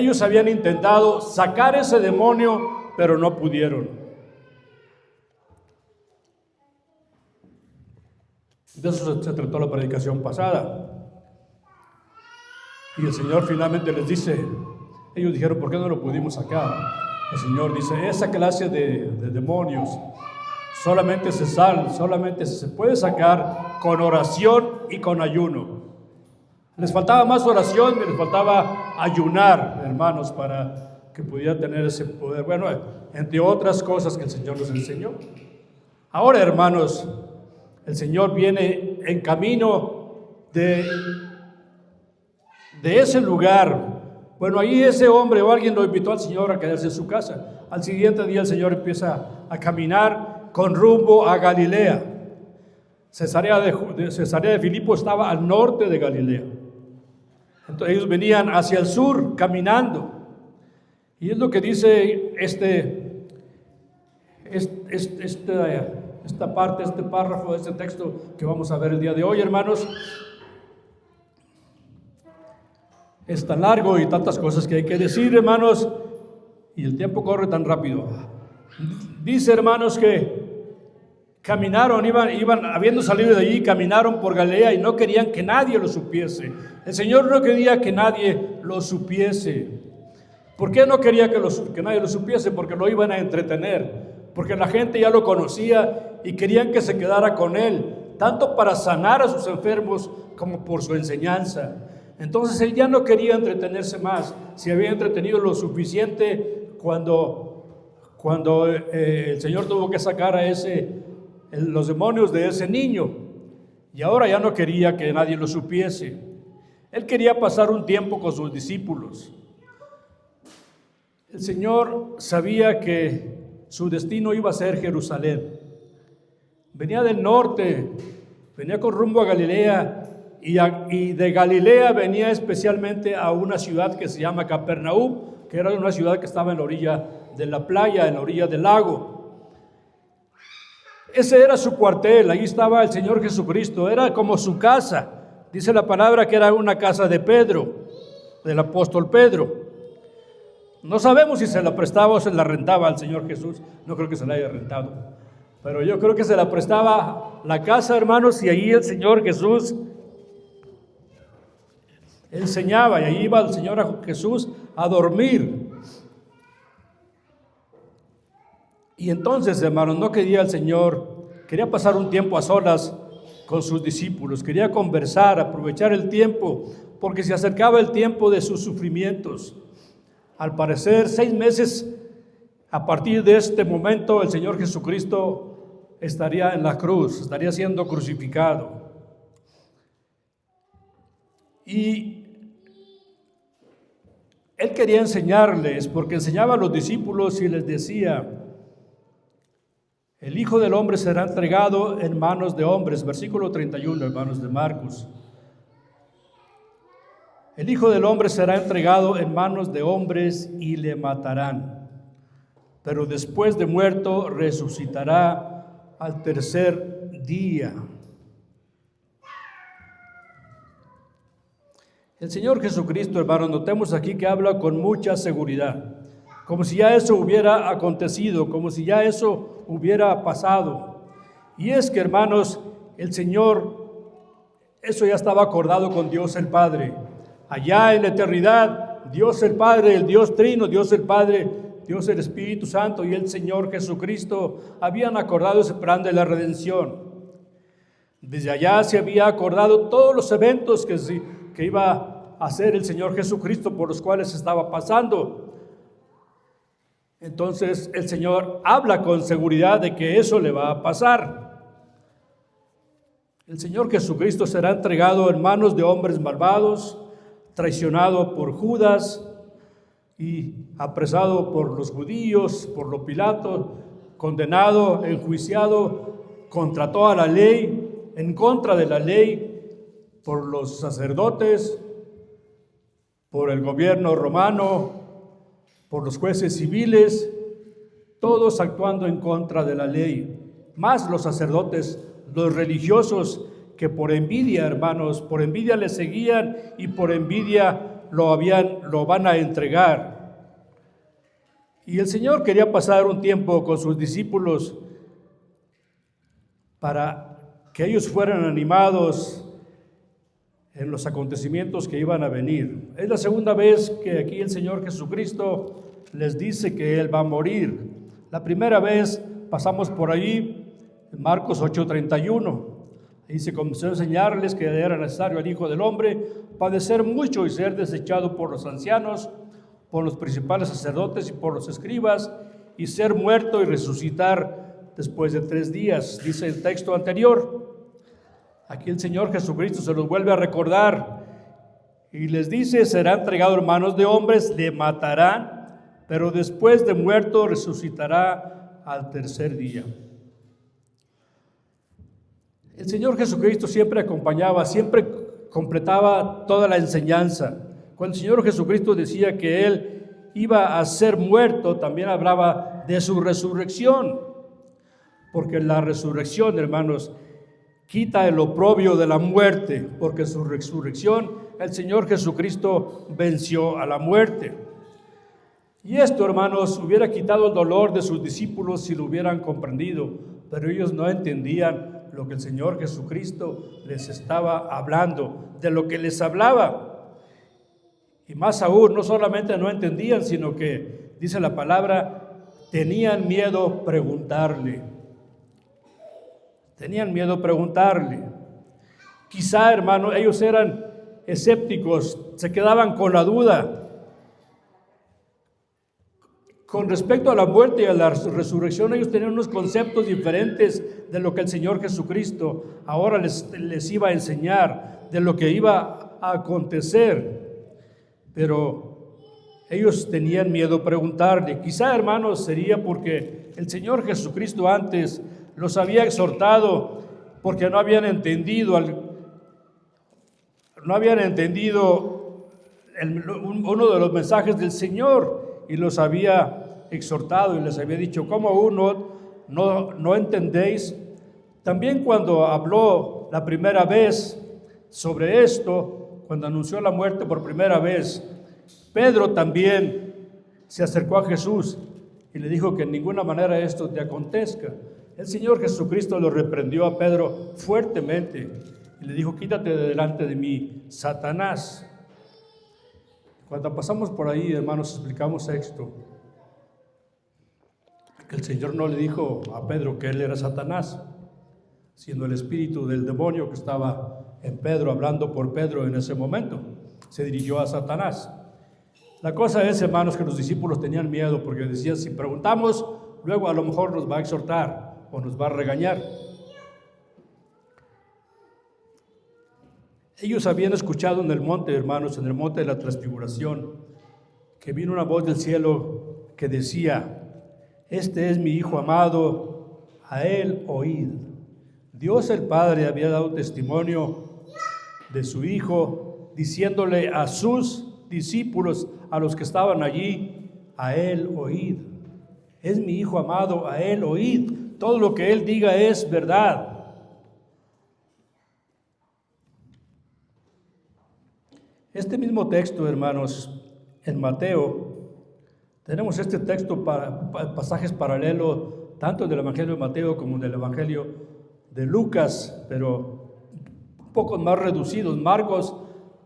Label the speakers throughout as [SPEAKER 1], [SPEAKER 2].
[SPEAKER 1] Ellos habían intentado sacar ese demonio, pero no pudieron. De eso se trató la predicación pasada. Y el Señor finalmente les dice, ellos dijeron, ¿por qué no lo pudimos sacar? El Señor dice, esa clase de demonios solamente se puede sacar con oración y con ayuno. Les faltaba más oración y les faltaba ayunar, hermanos, para que pudieran tener ese poder. Bueno, entre otras cosas que el Señor les enseñó. Ahora, hermanos, el Señor viene en camino de ese lugar. Bueno, ahí ese hombre o alguien lo invitó al Señor a quedarse en su casa. Al siguiente día el Señor empieza a caminar con rumbo a Galilea. Cesarea de Filipo estaba al norte de Galilea. Entonces ellos venían hacia el sur caminando. Y es lo que dice esta parte, este párrafo, este texto que vamos a ver el día de hoy, hermanos. Es tan largo y tantas cosas que hay que decir, hermanos, y el tiempo corre tan rápido. Dice, hermanos, que caminaron, iban habiendo salido de allí, caminaron por Galilea y no querían que nadie lo supiese. El Señor no quería que nadie lo supiese. ¿Por qué no quería que nadie lo supiese? Porque lo iban a entretener, porque la gente ya lo conocía y querían que se quedara con él, tanto para sanar a sus enfermos como por su enseñanza. Entonces él ya no quería entretenerse más. Se había entretenido lo suficiente cuando el Señor tuvo que sacar a los demonios de ese niño, y ahora ya no quería que nadie lo supiese. Él quería pasar un tiempo con sus discípulos. El Señor sabía que su destino iba a ser Jerusalén. Venía del norte, venía con rumbo a Galilea, y de Galilea venía especialmente a una ciudad que se llama Capernaum, que era una ciudad que estaba en la orilla de la playa, en la orilla del lago. Ese era su cuartel, ahí estaba el Señor Jesucristo, era como su casa. Dice la palabra que era una casa de Pedro, del apóstol Pedro. No sabemos si se la prestaba o se la rentaba al Señor Jesús, no creo que se la haya rentado, pero yo creo que se la prestaba la casa, hermanos, y ahí el Señor Jesús enseñaba, y ahí iba el Señor Jesús a dormir. Y entonces, hermanos, no quería el Señor, quería pasar un tiempo a solas con sus discípulos, quería conversar, aprovechar el tiempo, porque se acercaba el tiempo de sus sufrimientos. Al parecer, 6 meses a partir de este momento, el Señor Jesucristo estaría en la cruz, estaría siendo crucificado. Y Él quería enseñarles, porque enseñaba a los discípulos y les decía, el Hijo del Hombre será entregado en manos de hombres, versículo 31, hermanos, de Marcos. El Hijo del Hombre será entregado en manos de hombres y le matarán, pero después de muerto resucitará al tercer día. El Señor Jesucristo, hermanos, notemos aquí que habla con mucha seguridad, como si ya eso hubiera acontecido, como si ya eso hubiera pasado. Y es que, hermanos, el Señor, eso ya estaba acordado con Dios el Padre. Allá en la eternidad, Dios el Padre, el Dios Trino, Dios el Padre, Dios el Espíritu Santo y el Señor Jesucristo habían acordado ese plan de la redención. Desde allá se había acordado todos los eventos que iba a hacer el Señor Jesucristo, por los cuales estaba pasando. Entonces el Señor habla con seguridad de que eso le va a pasar. El Señor Jesucristo será entregado en manos de hombres malvados, traicionado por Judas y apresado por los judíos, por los Pilatos, condenado, enjuiciado contra toda la ley, en contra de la ley, por los sacerdotes, por el gobierno romano, por los jueces civiles, todos actuando en contra de la ley, más los sacerdotes, los religiosos, que por envidia, hermanos, por envidia le seguían y por envidia lo van a entregar. Y el Señor quería pasar un tiempo con sus discípulos para que ellos fueran animados en los acontecimientos que iban a venir. Es la segunda vez que aquí el Señor Jesucristo les dice que Él va a morir. La primera vez pasamos por allí, en Marcos 8:31. Ahí se comenzó a enseñarles que era necesario al Hijo del Hombre padecer mucho y ser desechado por los ancianos, por los principales sacerdotes y por los escribas, y ser muerto y resucitar después de 3 días, dice el texto anterior. Aquí el Señor Jesucristo se los vuelve a recordar y les dice: será entregado en manos de hombres, le matarán, pero después de muerto resucitará al 3er día. El Señor Jesucristo siempre acompañaba, siempre completaba toda la enseñanza. Cuando el Señor Jesucristo decía que Él iba a ser muerto, también hablaba de su resurrección, porque la resurrección, hermanos, quita el oprobio de la muerte, porque su resurrección, el Señor Jesucristo venció a la muerte. Y esto, hermanos, hubiera quitado el dolor de sus discípulos si lo hubieran comprendido, pero ellos no entendían lo que el Señor Jesucristo les estaba hablando, de lo que les hablaba. Y más aún, no solamente no entendían, sino que, dice la palabra, tenían miedo preguntarle. Tenían miedo preguntarle. Quizá, hermano, ellos eran escépticos, se quedaban con la duda. Con respecto a la muerte y a la resurrección, ellos tenían unos conceptos diferentes de lo que el Señor Jesucristo ahora les iba a enseñar, de lo que iba a acontecer. Pero ellos tenían miedo preguntarle. Quizá, hermanos, sería porque el Señor Jesucristo antes los había exhortado porque no habían entendido uno de los mensajes del Señor, y los había exhortado y les había dicho: ¿cómo aún no entendéis? También cuando habló la primera vez sobre esto, cuando anunció la muerte por primera vez, Pedro también se acercó a Jesús y le dijo que en ninguna manera esto te acontezca. El Señor Jesucristo lo reprendió a Pedro fuertemente y le dijo: quítate de delante de mí, Satanás. Cuando pasamos por ahí, hermanos, explicamos esto, que el Señor no le dijo a Pedro que él era Satanás, sino el espíritu del demonio que estaba en Pedro, hablando por Pedro en ese momento, se dirigió a Satanás. La cosa es, hermanos, que los discípulos tenían miedo porque decían: si preguntamos, luego a lo mejor nos va a exhortar o nos va a regañar. Ellos habían escuchado en el monte, hermanos, en el monte de la transfiguración, que vino una voz del cielo que decía: este es mi Hijo amado, a él oíd. Dios el Padre había dado testimonio de su Hijo, diciéndole a sus discípulos, a los que estaban allí: a él oíd. Es mi Hijo amado, a él oíd. Todo lo que él diga es verdad. Este mismo texto, hermanos, en Mateo, tenemos este texto, pasajes paralelos, tanto del Evangelio de Mateo como del Evangelio de Lucas, pero un poco más reducidos. Marcos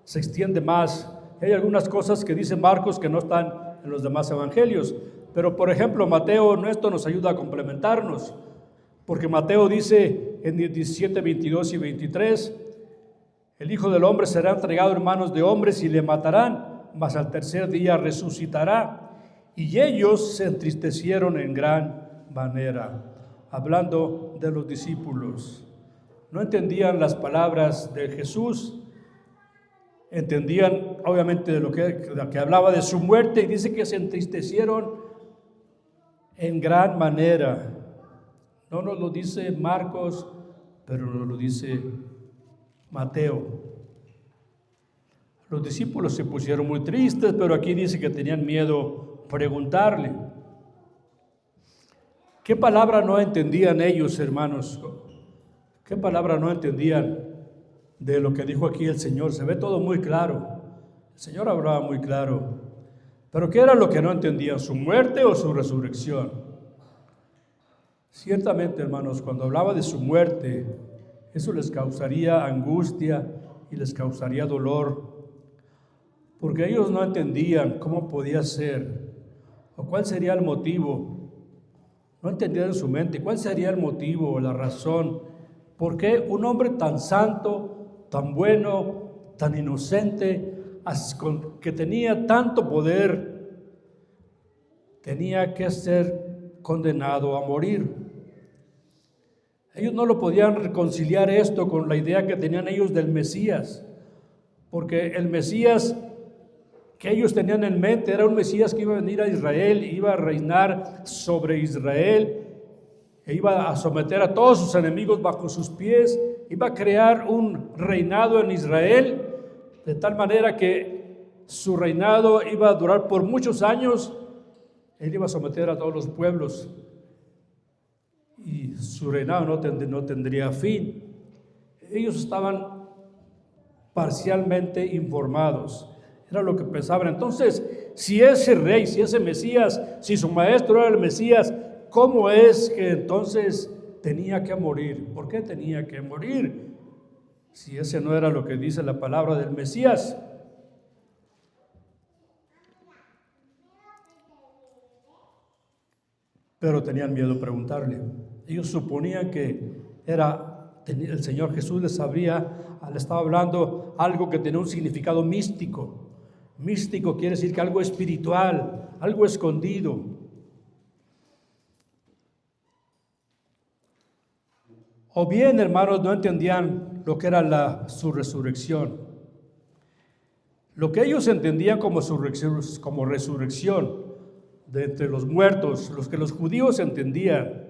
[SPEAKER 1] se extiende más. Hay algunas cosas que dice Marcos que no están en los demás evangelios, pero por ejemplo Mateo, esto nos ayuda a complementarnos, porque Mateo dice en 17, 22 y 23: el Hijo del Hombre será entregado en manos de hombres y le matarán, mas al 3er día resucitará. Y ellos se entristecieron en gran manera, hablando de los discípulos. No entendían las palabras de Jesús, entendían obviamente de lo que hablaba de su muerte, y dice que se entristecieron en gran manera. No nos lo dice Marcos, pero nos lo dice Mateo. Los discípulos se pusieron muy tristes, pero aquí dice que tenían miedo preguntarle. ¿Qué palabra no entendían ellos, hermanos? ¿Qué palabra no entendían de lo que dijo aquí el Señor? Se ve todo muy claro. El Señor hablaba muy claro. Pero ¿qué era lo que no entendían? ¿Su muerte o su resurrección? Ciertamente, hermanos, cuando hablaba de su muerte, eso les causaría angustia y les causaría dolor, porque ellos no entendían cómo podía ser o cuál sería el motivo. No entendían en su mente cuál sería el motivo o la razón. ¿Por qué un hombre tan santo, tan bueno, tan inocente, que tenía tanto poder, tenía que ser condenado a morir? Ellos no lo podían reconciliar esto con la idea que tenían ellos del Mesías, porque el Mesías que ellos tenían en mente era un Mesías que iba a venir a Israel, iba a reinar sobre Israel, e iba a someter a todos sus enemigos bajo sus pies, iba a crear un reinado en Israel, de tal manera que su reinado iba a durar por muchos años. Él iba a someter a todos los pueblos y su reinado no tendría fin. Ellos estaban parcialmente informados, era lo que pensaban. Entonces, si ese rey, si ese Mesías, si su maestro era el Mesías, ¿cómo es que entonces tenía que morir? ¿Por qué tenía que morir? Si ese no era lo que dice la palabra del Mesías. Pero tenían miedo de preguntarle. Ellos suponían que el Señor Jesús les estaba hablando algo que tenía un significado místico. Místico quiere decir que algo espiritual, algo escondido. O bien, hermanos, no entendían lo que era su resurrección. Lo que ellos entendían como resurrección de entre los muertos, los que los judíos entendían,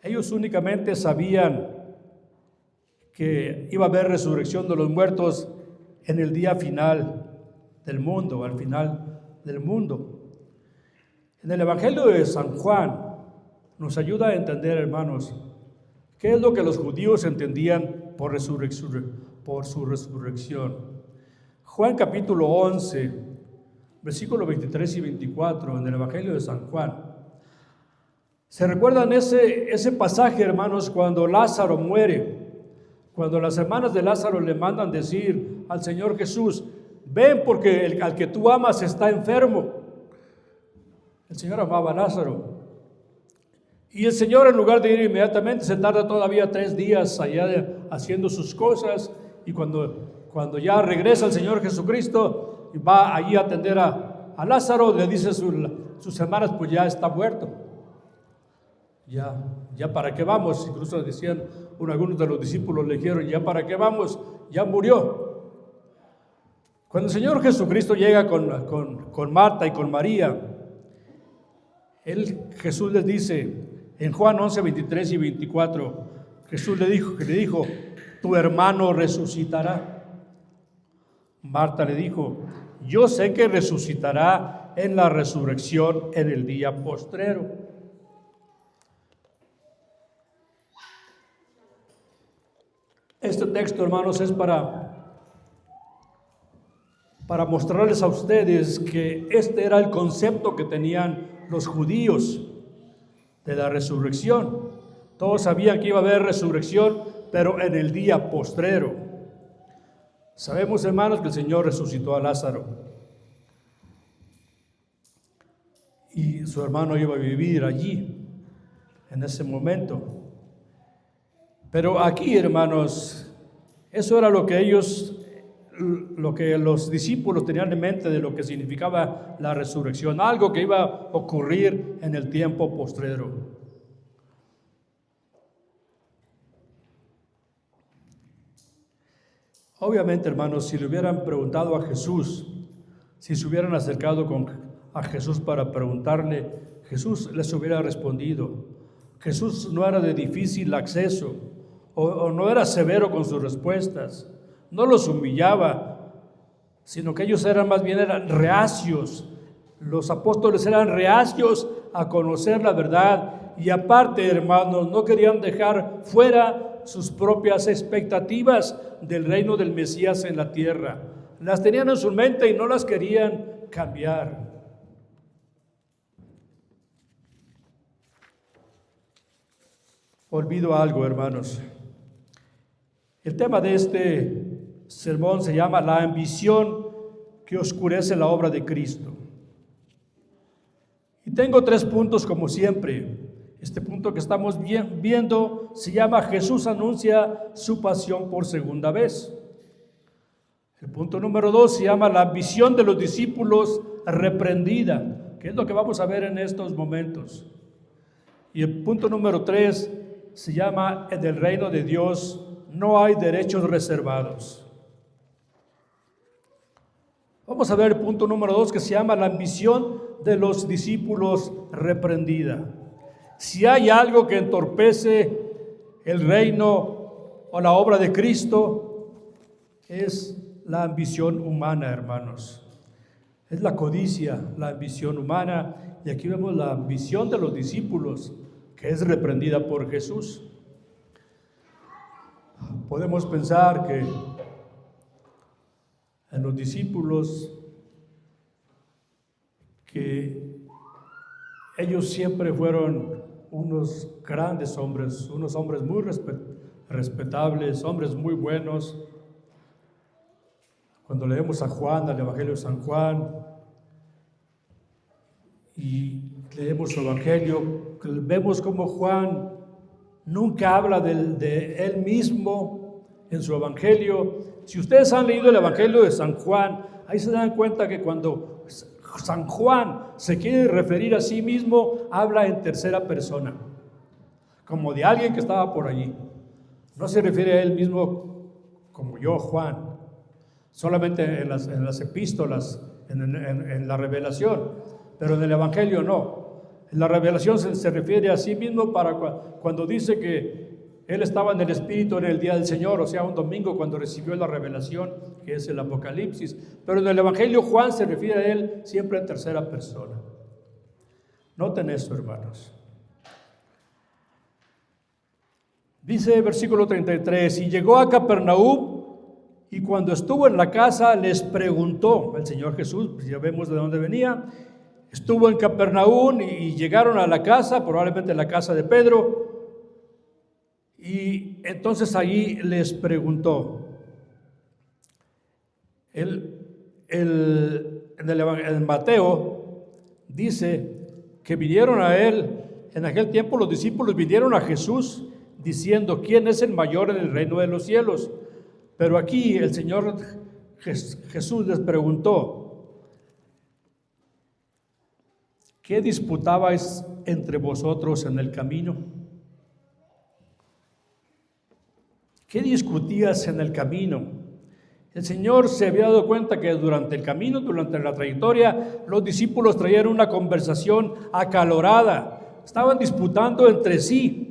[SPEAKER 1] ellos únicamente sabían que iba a haber resurrección de los muertos en el día final del mundo, al final del mundo. En el Evangelio de San Juan nos ayuda a entender, hermanos, qué es lo que los judíos entendían por su resurrección. Juan capítulo 11, versículos 23 y 24, en el Evangelio de San Juan. ¿Se recuerdan ese pasaje, hermanos, cuando Lázaro muere? Cuando las hermanas de Lázaro le mandan decir al Señor Jesús: ven, porque al que tú amas está enfermo. El Señor amaba a Lázaro. Y el Señor, en lugar de ir inmediatamente, se tarda todavía 3 días allá haciendo sus cosas. Y cuando ya regresa el Señor Jesucristo y va allí a atender a Lázaro, le dice sus hermanas: pues ya está muerto. Ya para qué vamos. Incluso decían, algunos de los discípulos le dijeron: ya para qué vamos, ya murió. Cuando el Señor Jesucristo llega con Marta y con María, Jesús les dice en Juan 11, 23 y 24, Jesús le dijo: tu hermano resucitará. Marta le dijo: yo sé que resucitará en la resurrección en el día postrero. Este texto, hermanos, es para mostrarles a ustedes que este era el concepto que tenían los judíos de la resurrección. Todos sabían que iba a haber resurrección, pero en el día postrero. Sabemos, hermanos, que el Señor resucitó a Lázaro y su hermano iba a vivir allí en ese momento. Pero aquí, hermanos, eso era lo que los discípulos tenían en mente de lo que significaba la resurrección, algo que iba a ocurrir en el tiempo postrero. Obviamente, hermanos, si le hubieran preguntado a Jesús, si se hubieran acercado a Jesús para preguntarle, Jesús les hubiera respondido. Jesús no era de difícil acceso o no era severo con sus respuestas, no los humillaba, sino que ellos eran reacios. Los apóstoles eran reacios a conocer la verdad y aparte, hermanos, no querían dejar fuera sus propias expectativas del reino del Mesías en la tierra. Las tenían en su mente y no las querían cambiar. Olvido algo, hermanos. El tema de este sermón se llama la ambición que oscurece la obra de Cristo. Y tengo 3 puntos como siempre. Este punto que estamos viendo se llama Jesús anuncia su pasión por segunda vez. El punto número 2 se llama la ambición de los discípulos reprendida, que es lo que vamos a ver en estos momentos. Y el punto número 3 se llama en el reino de Dios no hay derechos reservados. Vamos a ver el punto número 2 que se llama la ambición de los discípulos reprendida. Si hay algo que entorpece el reino o la obra de Cristo, es la ambición humana, hermanos. Es la codicia, la ambición humana. Y aquí vemos la ambición de los discípulos, que es reprendida por Jesús. Podemos pensar que en los discípulos, que ellos siempre fueron unos grandes hombres, unos hombres muy respetables, hombres muy buenos. Cuando leemos a Juan, al Evangelio de San Juan, y leemos su Evangelio, vemos como Juan nunca habla de él mismo en su Evangelio. Si ustedes han leído el Evangelio de San Juan, ahí se dan cuenta que cuando San Juan se quiere referir a sí mismo, habla en tercera persona, como de alguien que estaba por allí. No se refiere a él mismo como yo, Juan, solamente en las epístolas, en la revelación, pero en el Evangelio no. En la revelación se refiere a sí mismo para cuando dice que él estaba en el Espíritu en el día del Señor, o sea, un domingo cuando recibió la revelación, que es el Apocalipsis. Pero en el Evangelio Juan se refiere a él siempre en tercera persona. Noten esto, hermanos. Dice versículo 33, y llegó a Capernaum, y cuando estuvo en la casa les preguntó el Señor Jesús, pues ya vemos de dónde venía. Estuvo en Capernaum y llegaron a la casa, probablemente la casa de Pedro, y entonces allí les preguntó. En Mateo dice que vinieron a él, en aquel tiempo los discípulos vinieron a Jesús diciendo, ¿quién es el mayor en el reino de los cielos? Pero aquí el Señor Jesús les preguntó, ¿qué disputabais entre vosotros en el camino? ¿Qué discutías en el camino? El Señor se había dado cuenta que durante el camino, durante la trayectoria, los discípulos traían una conversación acalorada, estaban disputando entre sí,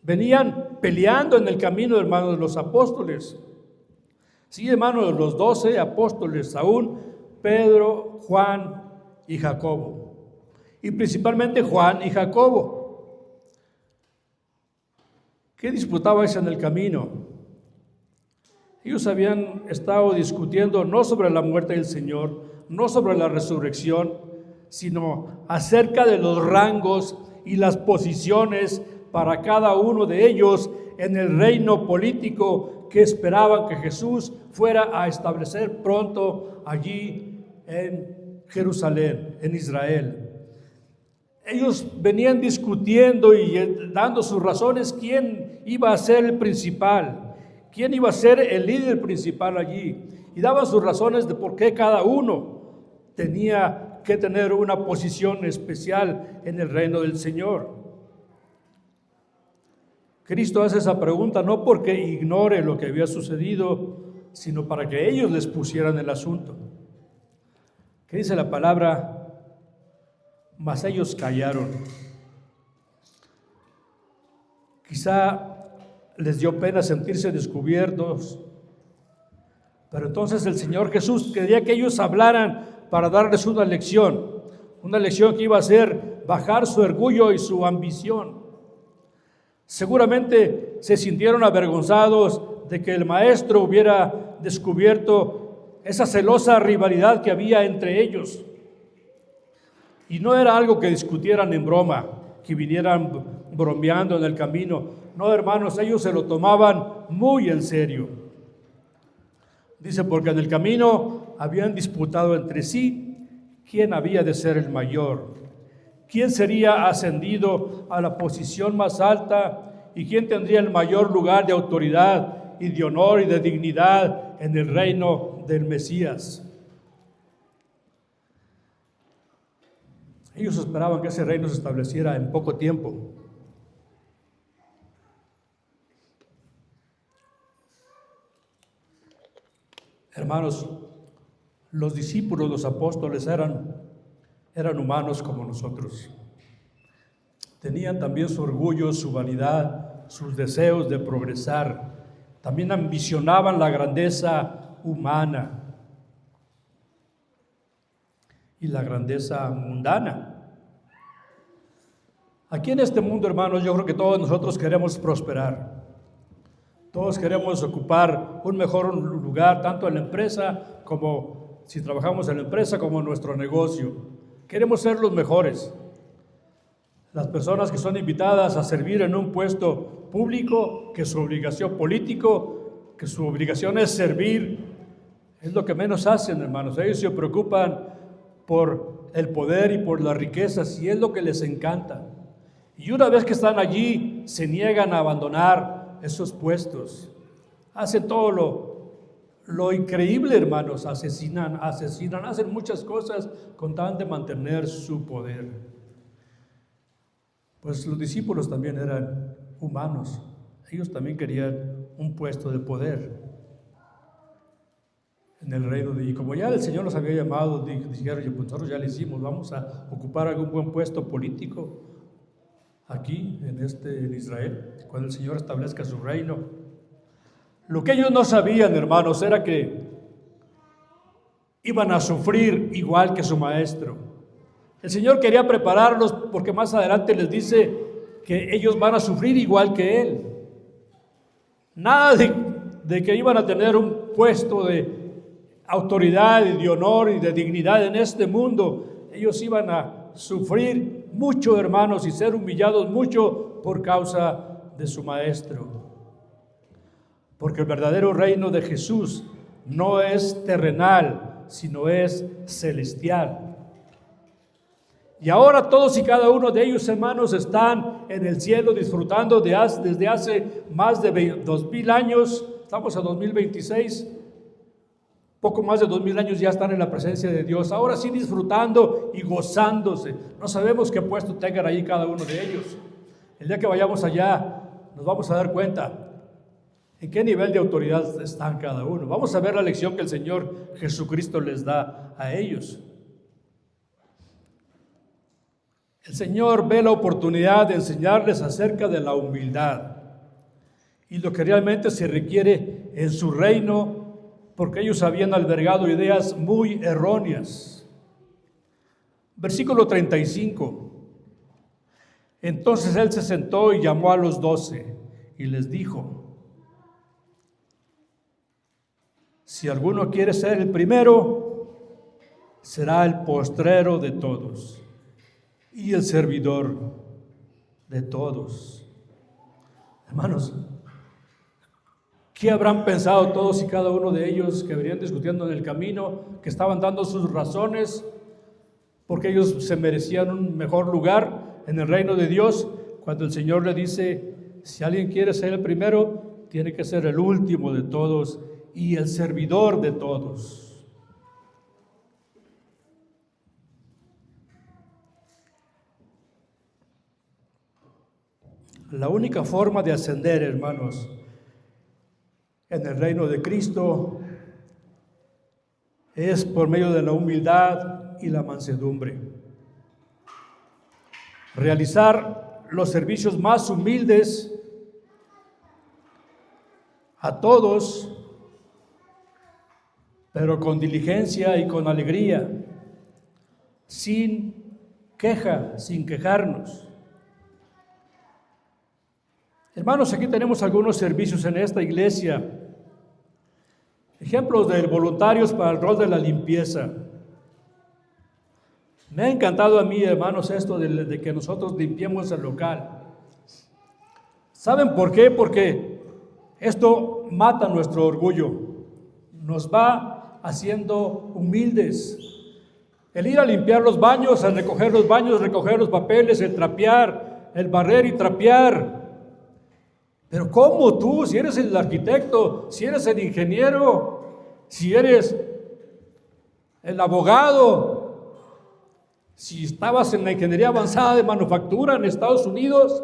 [SPEAKER 1] venían peleando en el camino, hermanos, los apóstoles. Sí, hermanos, los 12 apóstoles, aún Pedro, Juan y Jacobo, y principalmente Juan y Jacobo. ¿Qué disputabais en el camino? Ellos habían estado discutiendo no sobre la muerte del Señor, no sobre la resurrección, sino acerca de los rangos y las posiciones para cada uno de ellos en el reino político que esperaban que Jesús fuera a establecer pronto allí en Jerusalén, en Israel. Ellos venían discutiendo y dando sus razones quién iba a ser el principal, quién iba a ser el líder principal allí. Y daban sus razones de por qué cada uno tenía que tener una posición especial en el reino del Señor. Cristo hace esa pregunta no porque ignore lo que había sucedido, sino para que ellos les pusieran el asunto. ¿Qué dice la palabra? Mas ellos callaron. Quizá les dio pena sentirse descubiertos, pero entonces el Señor Jesús quería que ellos hablaran para darles una lección que iba a ser bajar su orgullo y su ambición. Seguramente se sintieron avergonzados de que el maestro hubiera descubierto esa celosa rivalidad que había entre ellos. Y no era algo que discutieran en broma, que vinieran bromeando en el camino. No, hermanos, ellos se lo tomaban muy en serio. Dice, porque en el camino habían disputado entre sí quién había de ser el mayor, quién sería ascendido a la posición más alta y quién tendría el mayor lugar de autoridad y de honor y de dignidad en el reino del Mesías. Ellos esperaban que ese reino se estableciera en poco tiempo. Hermanos, los discípulos, los apóstoles eran humanos como nosotros. Tenían también su orgullo, su vanidad, sus deseos de progresar. También ambicionaban la grandeza humana y la grandeza mundana. Aquí en este mundo, hermanos, yo creo que todos nosotros queremos prosperar. Todos queremos ocupar un mejor lugar, tanto en la empresa como si trabajamos en la empresa, como en nuestro negocio. Queremos ser los mejores. Las personas que son invitadas a servir en un puesto público, que su obligación político, que su obligación es servir, es lo que menos hacen, hermanos. Ellos se preocupan por el poder y por las riquezas, y es lo que les encanta. Y una vez que están allí, se niegan a abandonar esos puestos. Hacen todo lo increíble, hermanos. Asesinan, hacen muchas cosas con tal de mantener su poder. Pues los discípulos también eran humanos. Ellos también querían un puesto de poder en el reino de... Y como ya el Señor los había llamado, dijeron, pues nosotros ya le hicimos, vamos a ocupar algún buen puesto político aquí en Israel, cuando el Señor establezca su reino. Lo que ellos no sabían, hermanos, era que iban a sufrir igual que su maestro. El Señor quería prepararlos porque más adelante les dice que ellos van a sufrir igual que Él. Nada de que iban a tener un puesto de autoridad y de honor y de dignidad en este mundo. Ellos iban a sufrir mucho, hermanos, y ser humillados mucho por causa de su maestro. Porque el verdadero reino de Jesús no es terrenal, sino es celestial. Y ahora todos y cada uno de ellos, hermanos, están en el cielo disfrutando desde hace más de 2000 años, estamos en 2026, poco más de 2000 años ya están en la presencia de Dios, ahora sí disfrutando y gozándose. No sabemos qué puesto tengan ahí cada uno de ellos. El día que vayamos allá nos vamos a dar cuenta en qué nivel de autoridad están cada uno. Vamos a ver la lección que el Señor Jesucristo les da a ellos. El Señor ve la oportunidad de enseñarles acerca de la humildad y lo que realmente se requiere en su reino, porque ellos habían albergado ideas muy erróneas. Versículo 35. Entonces Él se sentó y llamó a los 12 y les dijo: si alguno quiere ser el primero, será el postrero de todos y el servidor de todos. Hermanos, ¿qué habrán pensado todos y cada uno de ellos que venían discutiendo en el camino, que estaban dando sus razones porque ellos se merecían un mejor lugar en el reino de Dios, cuando el Señor le dice: si alguien quiere ser el primero, tiene que ser el último de todos y el servidor de todos? La única forma de ascender, hermanos, en el reino de Cristo es por medio de la humildad y la mansedumbre. Realizar los servicios más humildes a todos, pero con diligencia y con alegría, sin queja, sin quejarnos. Hermanos, aquí tenemos algunos servicios en esta iglesia. Ejemplos de voluntarios para el rol de la limpieza. Me ha encantado a mí, hermanos, esto de que nosotros limpiemos el local. ¿Saben por qué? Porque esto mata nuestro orgullo, nos va haciendo humildes. El ir a limpiar los baños, el recoger los baños, recoger los papeles, el trapear, el barrer y trapear. Pero ¿cómo tú, si eres el arquitecto, si eres el ingeniero, si eres el abogado, si estabas en la ingeniería avanzada de manufactura en Estados Unidos,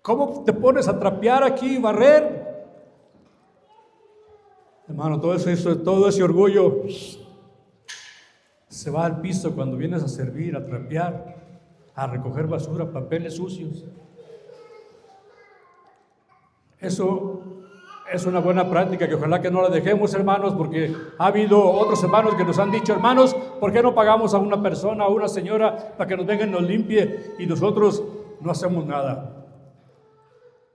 [SPEAKER 1] cómo te pones a trapear aquí y barrer? Hermano, todo ese orgullo se va al piso cuando vienes a servir, a trapear, a recoger basura, papeles sucios. Eso es una buena práctica que ojalá que no la dejemos, hermanos, porque ha habido otros hermanos que nos han dicho: hermanos, ¿por qué no pagamos a una persona, a una señora, para que nos venga y nos limpie y nosotros no hacemos nada?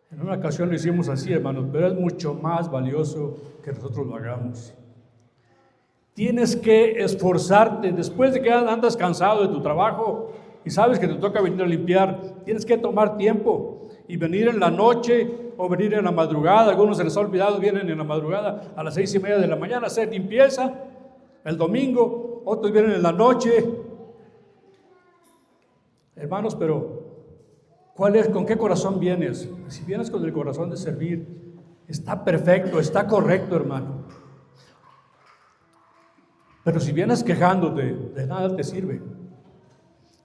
[SPEAKER 1] En una ocasión lo hicimos así, hermanos, pero es mucho más valioso que nosotros lo hagamos. Tienes que esforzarte después de que andas cansado de tu trabajo y sabes que te toca venir a limpiar. Tienes que tomar tiempo y venir en la noche o venir en la madrugada. Algunos se les ha olvidado, vienen en la madrugada a las 6:30 de la mañana a hacer limpieza el domingo, otros vienen en la noche. Hermanos, pero ¿con qué corazón vienes? Si vienes con el corazón de servir, está perfecto, está correcto, hermano. Pero si vienes quejándote, de nada te sirve.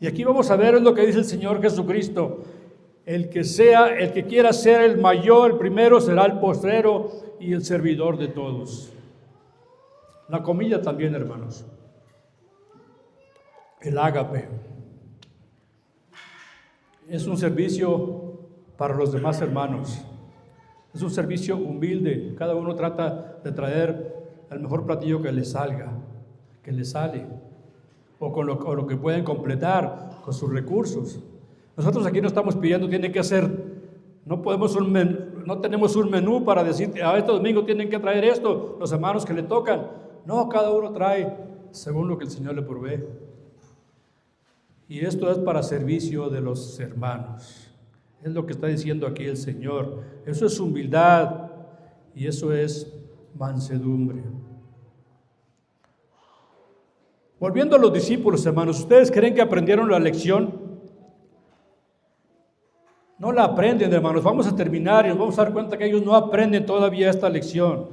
[SPEAKER 1] Y aquí vamos a ver lo que dice el Señor Jesucristo: el que quiera ser el mayor, el primero, será el postrero y el servidor de todos. La comida también, hermanos. El ágape es un servicio para los demás hermanos. Es un servicio humilde. Cada uno trata de traer el mejor platillo que le salga, que le sale, o con lo que pueden completar con sus recursos. Nosotros aquí no estamos pidiendo, tiene que hacer, no tenemos un menú para decir: a este domingo tienen que traer esto, los hermanos que le tocan. No, cada uno trae según lo que el Señor le provee. Y esto es para servicio de los hermanos. Es lo que está diciendo aquí el Señor. Eso es humildad y eso es mansedumbre. Volviendo a los discípulos, hermanos, ¿ustedes creen que aprendieron la lección? No la aprenden, hermanos. Vamos a terminar y nos vamos a dar cuenta que ellos no aprenden todavía esta lección.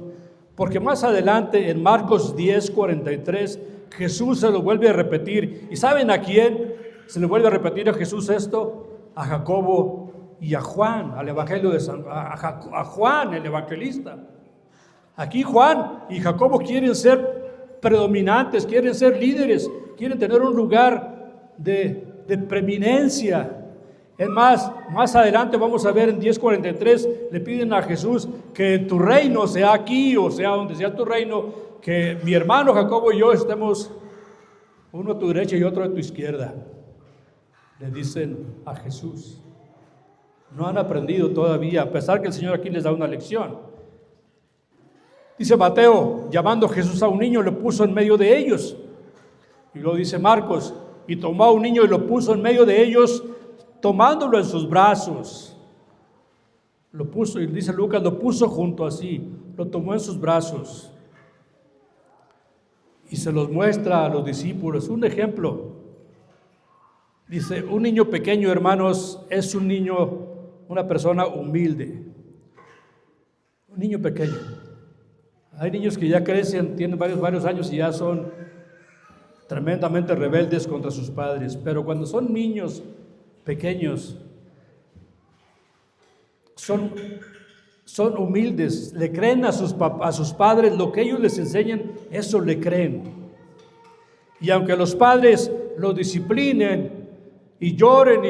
[SPEAKER 1] Porque más adelante, en Marcos 10:43, Jesús se lo vuelve a repetir. ¿Y saben a quién se le vuelve a repetir a Jesús esto? A Jacobo y a Juan, al evangelio a Juan, el evangelista. Aquí Juan y Jacobo quieren ser predominantes, quieren ser líderes, quieren tener un lugar de preeminencia. Es más adelante vamos a ver en 10:43, le piden a Jesús que tu reino sea aquí, o sea, donde sea tu reino, que mi hermano Jacobo y yo estemos uno a tu derecha y otro a tu izquierda. Le dicen a Jesús. No han aprendido todavía, a pesar que el Señor aquí les da una lección. Dice Mateo: llamando Jesús a un niño, lo puso en medio de ellos. Y luego dice Marcos: y tomó a un niño y lo puso en medio de ellos, tomándolo en sus brazos. Lo puso, y dice Lucas, lo puso junto así, lo tomó en sus brazos. Y se los muestra a los discípulos. Un ejemplo. Dice: un niño pequeño, hermanos, es un niño, una persona humilde. Un niño pequeño. Hay niños que ya crecen, tienen varios años y ya son tremendamente rebeldes contra sus padres. Pero cuando son niños pequeños, son humildes, le creen a sus padres, lo que ellos les enseñan, eso le creen. Y aunque los padres los disciplinen y lloren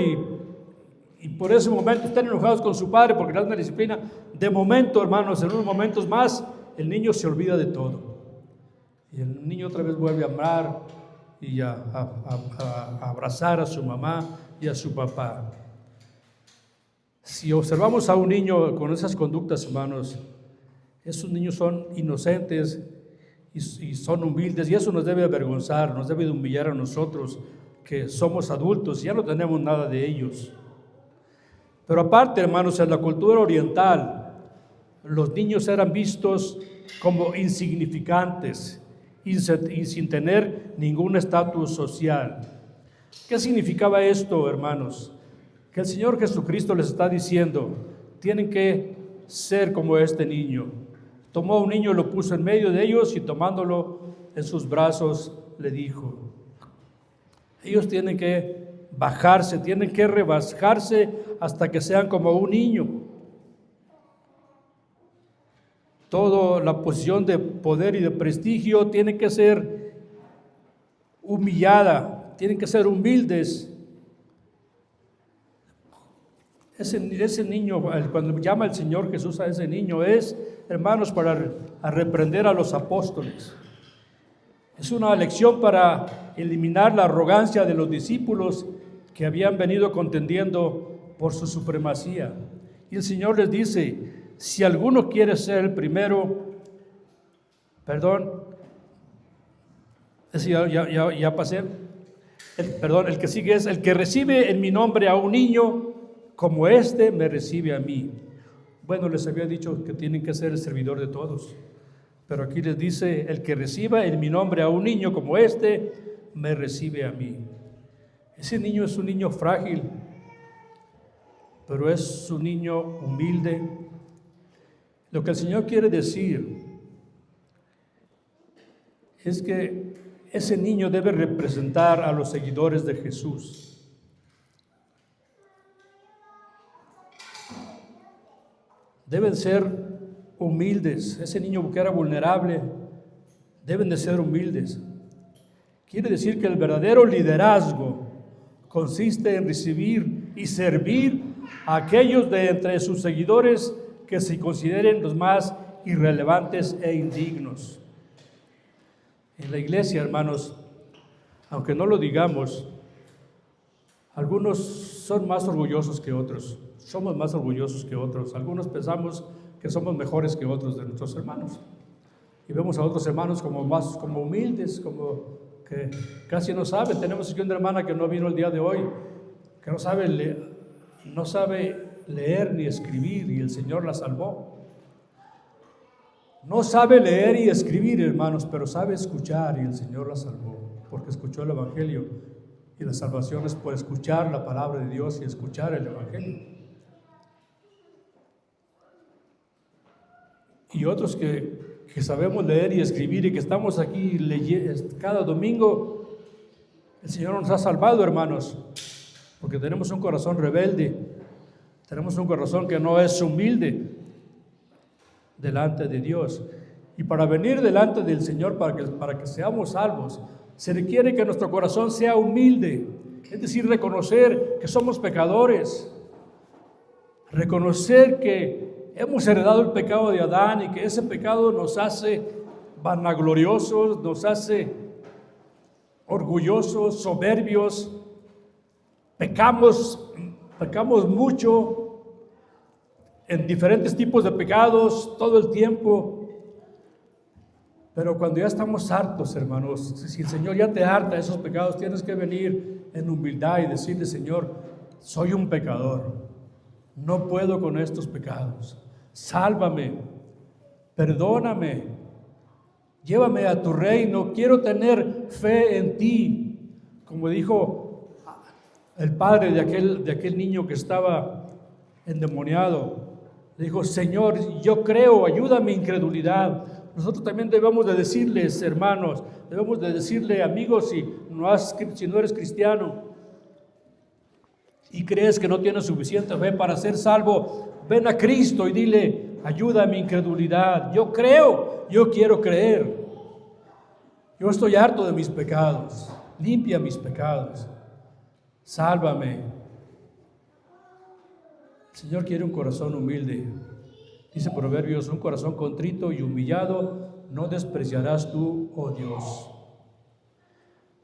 [SPEAKER 1] y por ese momento estén enojados con su padre porque le dan una disciplina, de momento, hermanos, en unos momentos más, el niño se olvida de todo. Y el niño otra vez vuelve a amar y a abrazar a su mamá y a su papá. Si observamos a un niño con esas conductas, hermanos, esos niños son inocentes y son humildes, y eso nos debe avergonzar, nos debe de humillar a nosotros que somos adultos y ya no tenemos nada de ellos. Pero aparte, hermanos, en la cultura oriental, los niños eran vistos como insignificantes y sin tener ningún estatus social. ¿Qué significaba esto, hermanos? Que el Señor Jesucristo les está diciendo, tienen que ser como este niño. Tomó a un niño, lo puso en medio de ellos y tomándolo en sus brazos le dijo, ellos tienen que bajarse, tienen que rebajarse hasta que sean como un niño. Toda la posición de poder y de prestigio tiene que ser humillada, tienen que ser humildes. Ese niño, cuando llama el Señor Jesús a ese niño, es, hermanos, para reprender a los apóstoles. Es una lección para eliminar la arrogancia de los discípulos que habían venido contendiendo por su supremacía. Y el Señor les dice, si alguno quiere ser el primero, ya pasé. El que sigue es, el que recibe en mi nombre a un niño, como este me recibe a mí. Bueno, les había dicho que tienen que ser el servidor de todos, pero aquí les dice, el que reciba en mi nombre a un niño como este, me recibe a mí. Ese niño es un niño frágil, pero es un niño humilde. Lo que el Señor quiere decir es que ese niño debe representar a los seguidores de Jesús. Deben ser humildes. Ese niño que era vulnerable, deben de ser humildes. Quiere decir que el verdadero liderazgo consiste en recibir y servir a aquellos de entre sus seguidores que se consideren los más irrelevantes e indignos. En la iglesia, hermanos, aunque no lo digamos, algunos son más orgullosos que otros. Somos más orgullosos que otros. Algunos pensamos que somos mejores que otros de nuestros hermanos. Y vemos a otros hermanos como humildes, como que casi no saben. Tenemos aquí una hermana que no vino el día de hoy, que no sabe leer ni escribir, y el Señor la salvó. No sabe leer y escribir, hermanos, pero sabe escuchar, y el Señor la salvó, porque escuchó el Evangelio. Y la salvación es por escuchar la palabra de Dios y escuchar el Evangelio. Y otros que sabemos leer y escribir y que estamos aquí cada domingo, el Señor nos ha salvado, hermanos, porque tenemos un corazón rebelde, tenemos un corazón que no es humilde delante de Dios. Y para venir delante del Señor, para que seamos salvos, se requiere que nuestro corazón sea humilde, es decir, reconocer que somos pecadores, reconocer que hemos heredado el pecado de Adán y que ese pecado nos hace vanagloriosos, nos hace orgullosos, soberbios, pecamos mucho en diferentes tipos de pecados todo el tiempo. Pero cuando ya estamos hartos, hermanos, si el Señor ya te harta de esos pecados, tienes que venir en humildad y decirle, Señor, soy un pecador, no puedo con estos pecados, sálvame, perdóname, llévame a tu reino, quiero tener fe en ti. Como dijo el padre de aquel niño que estaba endemoniado, le dijo, Señor, yo creo, ayúdame mi incredulidad. Nosotros también debemos de decirles, hermanos, debemos de decirle, amigos, si no eres cristiano y crees que no tienes suficiente fe para ser salvo, ven a Cristo y dile, ayuda a mi incredulidad. Yo creo, yo quiero creer. Yo estoy harto de mis pecados. Limpia mis pecados. Sálvame. El Señor quiere un corazón humilde. Dice Proverbios, un corazón contrito y humillado no despreciarás tú, oh Dios.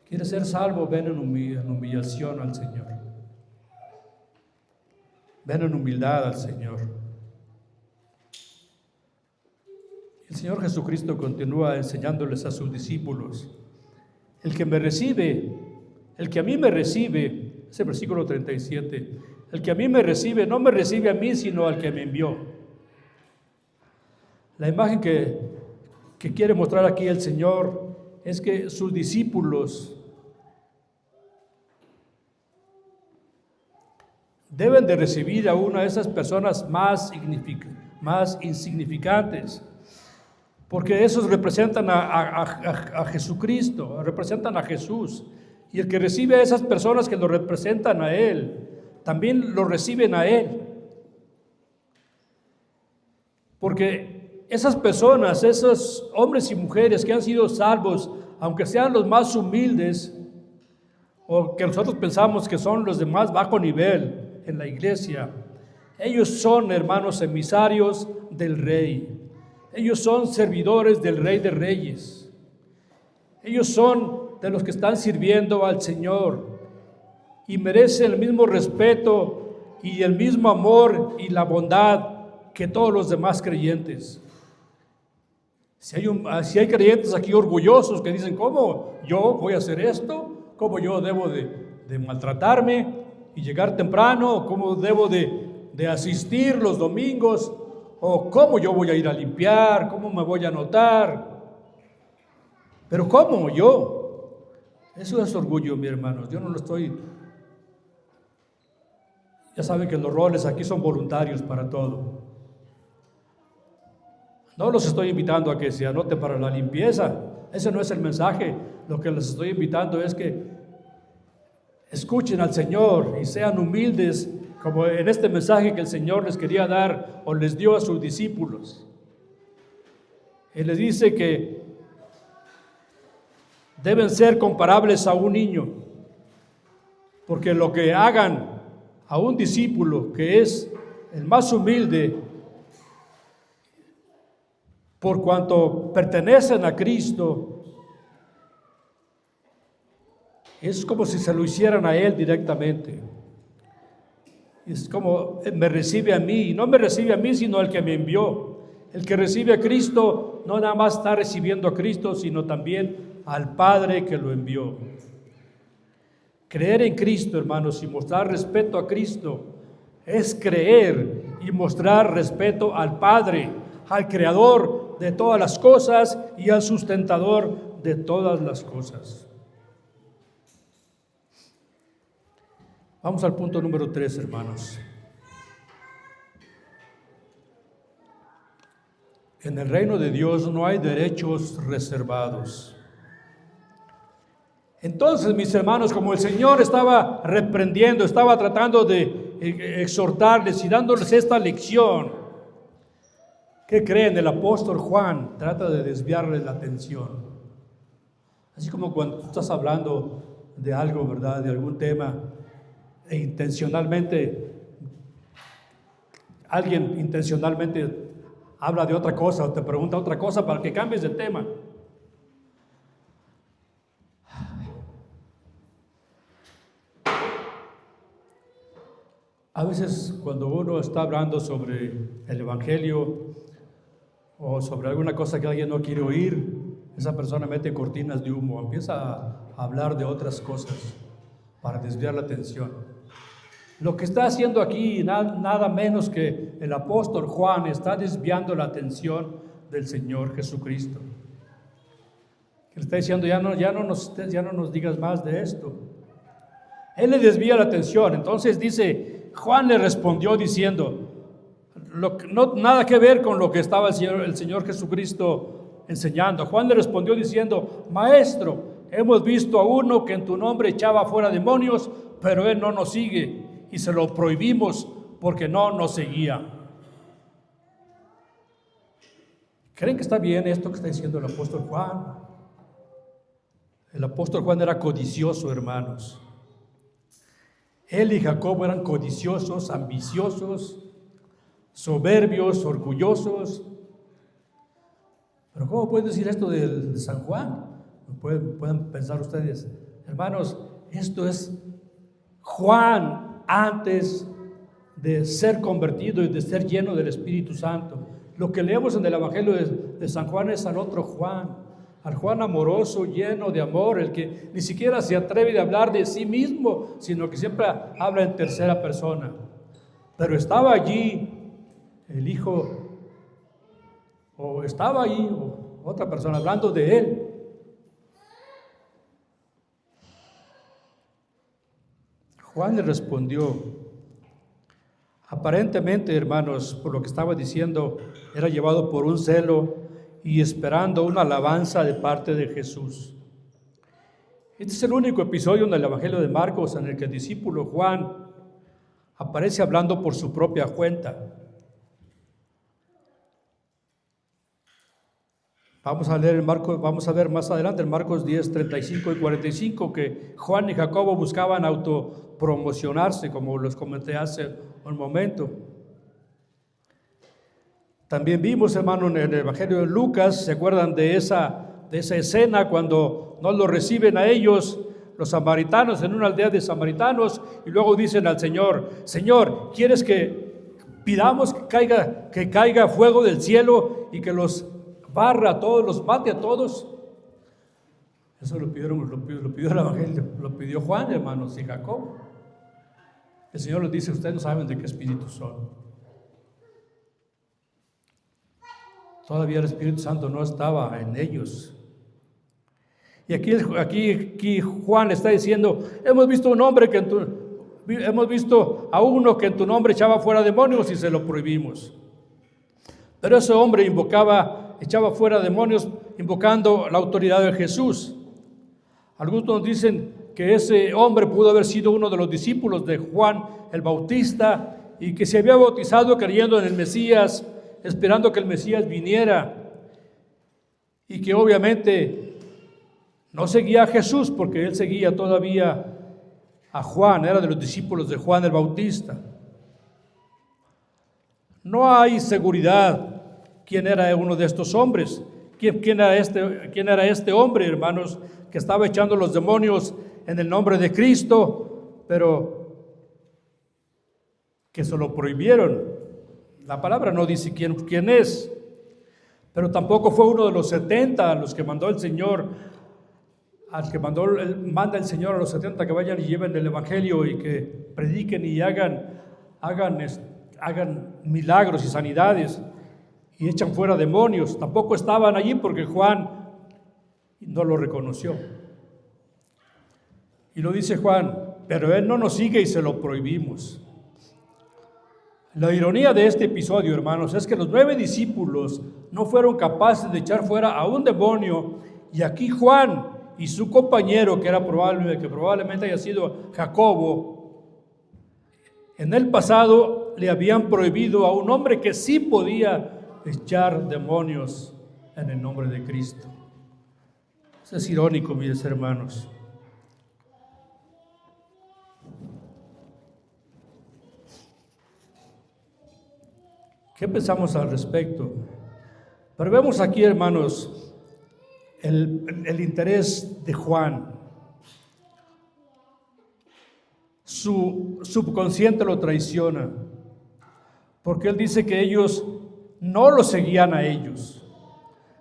[SPEAKER 1] ¿Quieres ser salvo? Ven en humillación al Señor. Ven en humildad al Señor. El Señor Jesucristo continúa enseñándoles a sus discípulos: el que me recibe, el que a mí me recibe, ese versículo 37, el que a mí me recibe, no me recibe a mí, sino al que me envió. La imagen que quiere mostrar aquí el Señor es que sus discípulos deben de recibir a una de esas personas más insignificantes, porque esos representan a Jesucristo, representan a Jesús, y el que recibe a esas personas que lo representan a Él, también lo reciben a Él, porque esas personas, esos hombres y mujeres que han sido salvos, aunque sean los más humildes, o que nosotros pensamos que son los de más bajo nivel en la iglesia, ellos son, hermanos, emisarios del Rey. Ellos son servidores del Rey de Reyes. Ellos son de los que están sirviendo al Señor y merecen el mismo respeto y el mismo amor y la bondad que todos los demás creyentes. Si hay creyentes aquí orgullosos que dicen: ¿cómo yo voy a hacer esto? ¿Cómo yo debo de maltratarme y llegar temprano? ¿Cómo debo de asistir los domingos? ¿O cómo yo voy a ir a limpiar? ¿Cómo me voy a anotar? Pero ¿cómo yo? Eso es orgullo, mi hermanos. Yo no lo estoy... Ya saben que los roles aquí son voluntarios para todo. No los estoy invitando a que se anoten para la limpieza. Ese no es el mensaje. Lo que les estoy invitando es que escuchen al Señor y sean humildes, como en este mensaje que el Señor les quería dar o les dio a sus discípulos. Él les dice que deben ser comparables a un niño, porque lo que hagan a un discípulo que es el más humilde, por cuanto pertenecen a Cristo, es como si se lo hicieran a Él directamente. Es como me recibe a mí, y no me recibe a mí, sino al que me envió. El que recibe a Cristo no nada más está recibiendo a Cristo, sino también al Padre que lo envió. Creer en Cristo, hermanos, y mostrar respeto a Cristo es creer y mostrar respeto al Padre, al Creador de todas las cosas y al sustentador de todas las cosas. Vamos al punto número 3, hermanos. En el reino de Dios no hay derechos reservados. Entonces, mis hermanos, como el Señor estaba reprendiendo, estaba tratando de exhortarles y dándoles esta lección, ¿qué creen? El apóstol Juan trata de desviarles la atención. Así como cuando estás hablando de algo, ¿verdad?, de algún tema, e intencionalmente, alguien intencionalmente habla de otra cosa o te pregunta otra cosa para que cambies de tema. A veces cuando uno está hablando sobre el Evangelio o sobre alguna cosa que alguien no quiere oír, esa persona mete cortinas de humo, empieza a hablar de otras cosas para desviar la atención. Lo que está haciendo aquí, nada menos que el apóstol Juan, está desviando la atención del Señor Jesucristo. Que le está diciendo: ya no nos digas más de esto. Él le desvía la atención. Entonces dice, Juan le respondió diciendo, nada que ver con lo que estaba el Señor Jesucristo enseñando. Juan le respondió diciendo: Maestro, hemos visto a uno que en tu nombre echaba fuera demonios, pero él no nos sigue y se lo prohibimos porque no nos seguía. ¿Creen que está bien esto que está diciendo el apóstol Juan? El apóstol Juan era codicioso, hermanos. Él y Jacobo eran codiciosos, ambiciosos, soberbios, orgullosos. Pero ¿cómo pueden decir esto de San Juan? Pueden pensar ustedes, hermanos, esto es Juan antes de ser convertido y de ser lleno del Espíritu Santo. Lo que leemos en el Evangelio de San Juan es al otro Juan, al Juan amoroso, lleno de amor, el que ni siquiera se atreve a hablar de sí mismo, sino que siempre habla en tercera persona. Pero estaba allí el Hijo, o estaba allí otra persona hablando de él. Juan le respondió, aparentemente, hermanos, por lo que estaba diciendo, era llevado por un celo y esperando una alabanza de parte de Jesús. Este es el único episodio en el Evangelio de Marcos en el que el discípulo Juan aparece hablando por su propia cuenta. Vamos a leer vamos a ver más adelante en Marcos 10, 35 y 45 que Juan y Jacobo buscaban autopromocionarse, como les comenté hace un momento. También vimos, hermano, en el Evangelio de Lucas, ¿se acuerdan de esa escena cuando no lo reciben a ellos, los samaritanos, en una aldea de samaritanos, y luego dicen al Señor, Señor, ¿quieres que pidamos que caiga fuego del cielo y que los barra a todos, los mate a todos? Eso lo pidió el Evangelio, lo pidió Juan, hermanos, y Jacob. El Señor les dice, ustedes no saben de qué espíritu son. Todavía el Espíritu Santo no estaba en ellos. Y aquí Juan le está diciendo, hemos visto a uno que en tu nombre echaba fuera demonios y se lo prohibimos. Pero ese hombre echaba fuera demonios invocando la autoridad de Jesús. Algunos dicen que ese hombre pudo haber sido uno de los discípulos de Juan el Bautista y que se había bautizado creyendo en el Mesías, esperando que el Mesías viniera, y que obviamente no seguía a Jesús porque él seguía todavía a Juan, era de los discípulos de Juan el Bautista. No hay seguridad quién era uno de estos hombres, quién era este hombre, hermanos, que estaba echando los demonios en el nombre de Cristo, pero que se lo prohibieron. La palabra no dice quién es, pero tampoco fue uno de los 70 a los que mandó el Señor, manda el Señor a los 70 que vayan y lleven el Evangelio y que prediquen y hagan milagros y sanidades y echan fuera demonios. Tampoco estaban allí porque Juan no lo reconoció. Y lo dice Juan, pero él no nos sigue y se lo prohibimos. La ironía de este episodio, hermanos, es que los 9 discípulos no fueron capaces de echar fuera a un demonio, y aquí Juan y su compañero, que probablemente haya sido Jacobo, en el pasado le habían prohibido a un hombre que sí podía echar demonios en el nombre de Cristo. Eso es irónico, mis hermanos. ¿Qué pensamos al respecto? Pero vemos aquí, hermanos, el interés de Juan. Su subconsciente lo traiciona, porque él dice que ellos no lo seguían a ellos.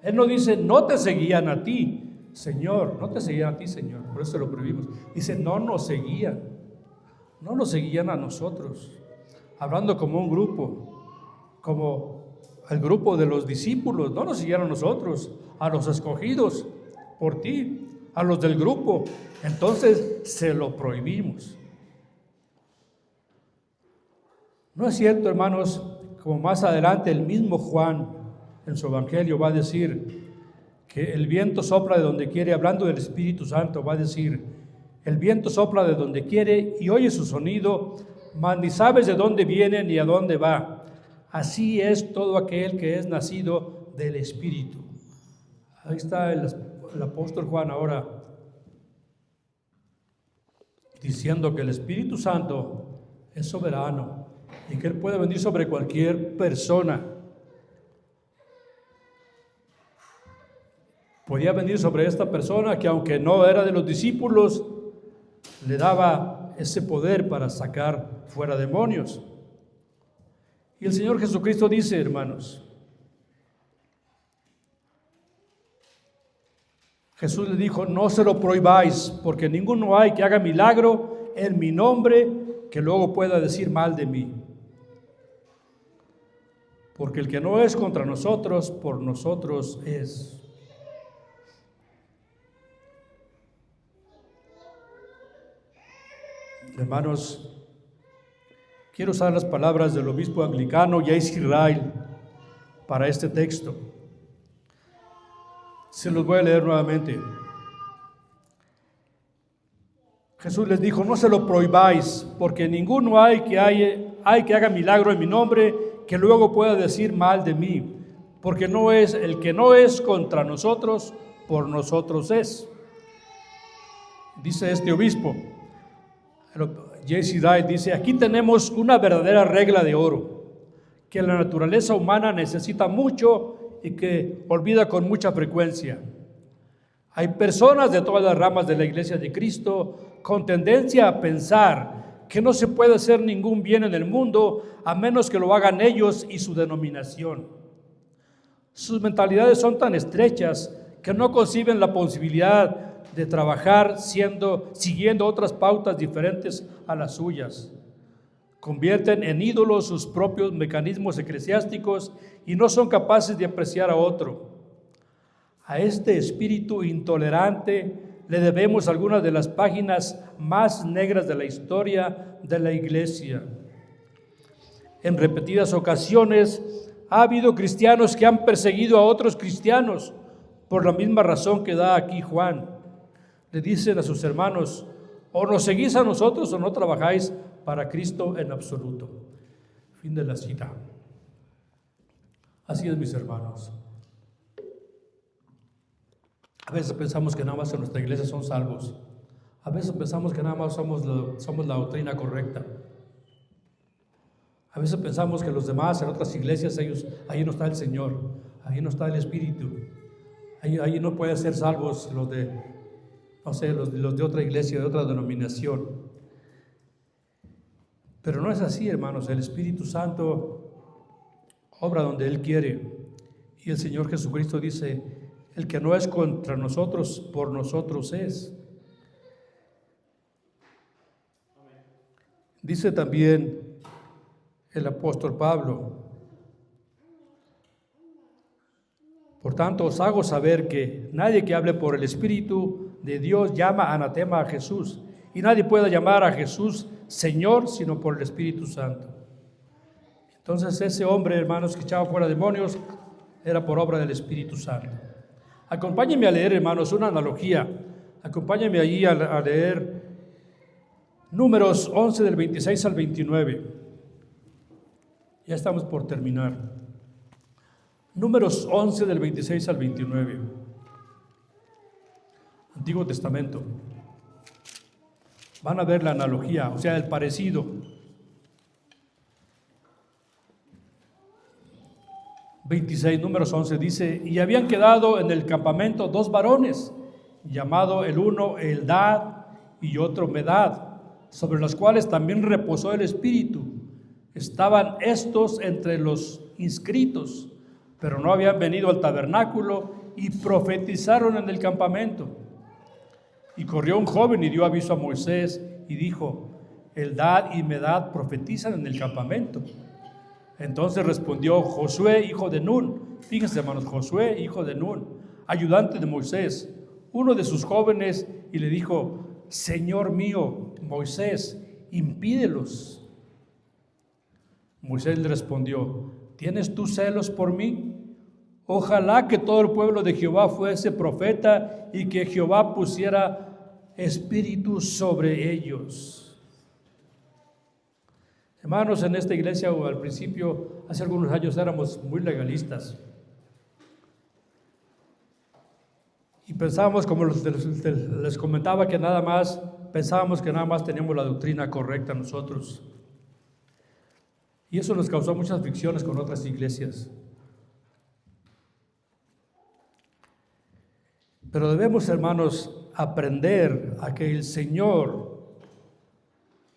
[SPEAKER 1] Él no dice, no te seguían a ti, Señor, no te seguían a ti, Señor, por eso lo prohibimos. Dice, no nos seguían a nosotros, hablando como un grupo, como el grupo de los discípulos, no nos siguieron a nosotros, a los escogidos por ti, a los del grupo. Entonces se lo prohibimos. No es cierto, hermanos, como más adelante el mismo Juan en su evangelio va a decir que el viento sopla de donde quiere, hablando del Espíritu Santo, va a decir, el viento sopla de donde quiere y oye su sonido, mas ni sabes de dónde viene ni a dónde va. Así es todo aquel que es nacido del Espíritu. Ahí está el apóstol Juan ahora diciendo que el Espíritu Santo es soberano y que Él puede venir sobre cualquier persona. Podía venir sobre esta persona que, aunque no era de los discípulos, le daba ese poder para sacar fuera demonios. Y el Señor Jesucristo dice, hermanos, Jesús le dijo, no se lo prohibáis, porque ninguno hay que haga milagro en mi nombre que luego pueda decir mal de mí. Porque el que no es contra nosotros, por nosotros es. Hermanos, quiero usar las palabras del obispo anglicano J.C. Ryle para este texto. Se los voy a leer nuevamente. Jesús les dijo, no se lo prohibáis, porque ninguno hay que haga milagro en mi nombre que luego pueda decir mal de mí, porque no es el que no es contra nosotros, por nosotros es. Dice este obispo, J.C. Ryle dice, aquí tenemos una verdadera regla de oro, que la naturaleza humana necesita mucho y que olvida con mucha frecuencia. Hay personas de todas las ramas de la Iglesia de Cristo con tendencia a pensar que no se puede hacer ningún bien en el mundo a menos que lo hagan ellos y su denominación. Sus mentalidades son tan estrechas que no conciben la posibilidad de trabajar siguiendo otras pautas diferentes a las suyas. Convierten en ídolos sus propios mecanismos eclesiásticos y no son capaces de apreciar a otro. A este espíritu intolerante le debemos algunas de las páginas más negras de la historia de la Iglesia. En repetidas ocasiones ha habido cristianos que han perseguido a otros cristianos por la misma razón que da aquí Juan. Le dicen a sus hermanos, o nos seguís a nosotros o no trabajáis para Cristo en absoluto. Fin de la cita. Así es, mis hermanos. A veces pensamos que nada más en nuestra iglesia son salvos. A veces pensamos que nada más somos la doctrina correcta. A veces pensamos que los demás en otras iglesias, ahí no está el Señor, ahí no está el Espíritu. Ahí no pueden ser salvos los de otra iglesia, de otra denominación. Pero no es así, hermanos. El Espíritu Santo obra donde Él quiere. Y el Señor Jesucristo dice, el que no es contra nosotros, por nosotros es. Dice también el apóstol Pablo, por tanto os hago saber que nadie que hable por el Espíritu de Dios llama anatema a Jesús, y nadie puede llamar a Jesús Señor sino por el Espíritu Santo. Entonces ese hombre, hermanos, que echaba fuera demonios, era por obra del Espíritu Santo. Acompáñenme a leer, hermanos, una analogía. Acompáñenme allí a leer Números 11 del 26 al 29. Ya estamos por terminar. Números 11 del 26 al 29. Antiguo Testamento. Van a ver la analogía, o sea, el parecido. 26, Números 11, dice, y habían quedado en el campamento 2 varones, llamado el uno Eldad y otro Medad, sobre los cuales también reposó el Espíritu. Estaban estos entre los inscritos, pero no habían venido al tabernáculo y profetizaron en el campamento. Y corrió un joven y dio aviso a Moisés y dijo, Eldad y Medad profetizan en el campamento. Entonces respondió Josué, hijo de Nun, fíjense, hermanos, Josué, hijo de Nun, ayudante de Moisés, uno de sus jóvenes, y le dijo, Señor mío, Moisés, impídelos. Moisés le respondió, ¿tienes tú celos por mí? Ojalá que todo el pueblo de Jehová fuese profeta y que Jehová pusiera espíritu sobre ellos. Hermanos, en esta iglesia al principio, hace algunos años éramos muy legalistas. Y pensábamos, como les comentaba, pensábamos que nada más teníamos la doctrina correcta nosotros. Y eso nos causó muchas fricciones con otras iglesias. Pero debemos, hermanos, aprender a que el Señor